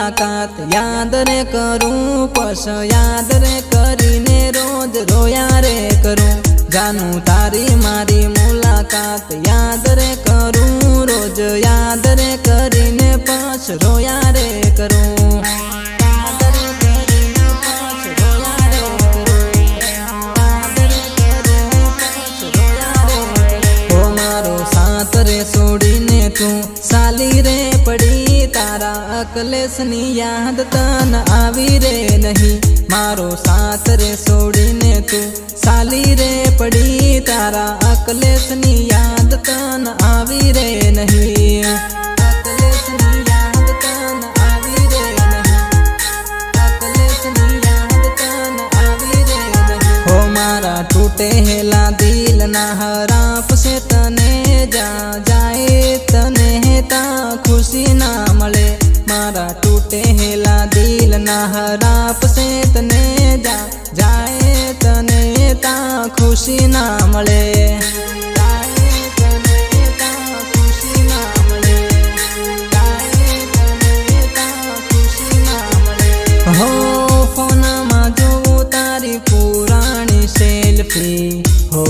मुलाकात याद रे करूं पछ याद रे करीने रोज रोया रे करूं जानू तारी मारी मुलाकात याद रे करूं रोज याद रे करीने पछ रोया रे करूं सोड़ीने तू साली रे पड़ी तारा अकलेसनी याद तन आवी रे नहीं मारो साथ रे सोड़ीने तू साली रे पड़ी तारा अकलेसनी याद तन आवी रे नहीं अकलेसनी याद तन आवी रे नहीं अकलेसनी याद तन आवी रे नहीं हो मारा टूटे हेला दिल ना हराप से तने जाए तने ता खुशी ना मले मारा टूटे हेला दिल ना हराप से तने जाए तने ता खुशी ना मले हो फोन में जो तारी पुरानी सेल्फी हो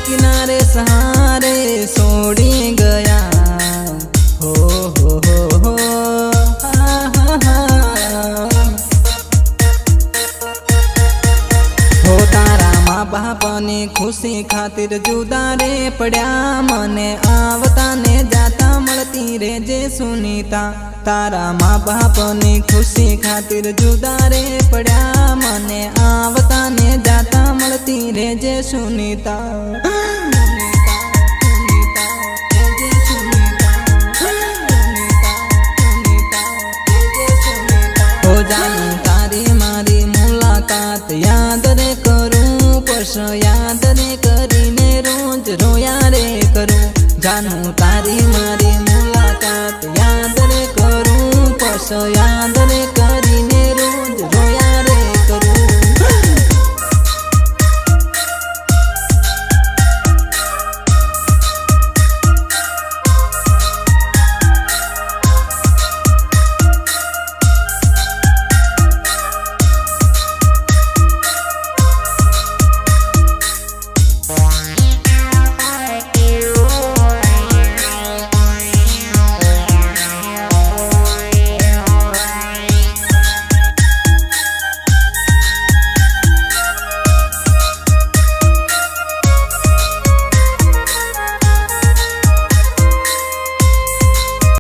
किनारे सहारे छोड़ी गया हो तारा माँ बाप ने खुशी खातिर जुदा रे पड़ा मने आवता ने जाता मलती रे जे सुनीता तारा माँ बाप ने खुशी खातिर जुदा रे पड़ा मने आवता ने जाता मलती रे जे सुनीता हो जानू तारी मारी मुलाकात याद रे करूं पछ याद रे करीने रोज रोया रे करूं जानू तारी मारी मुलाकात याद रे करूं पछ याद रे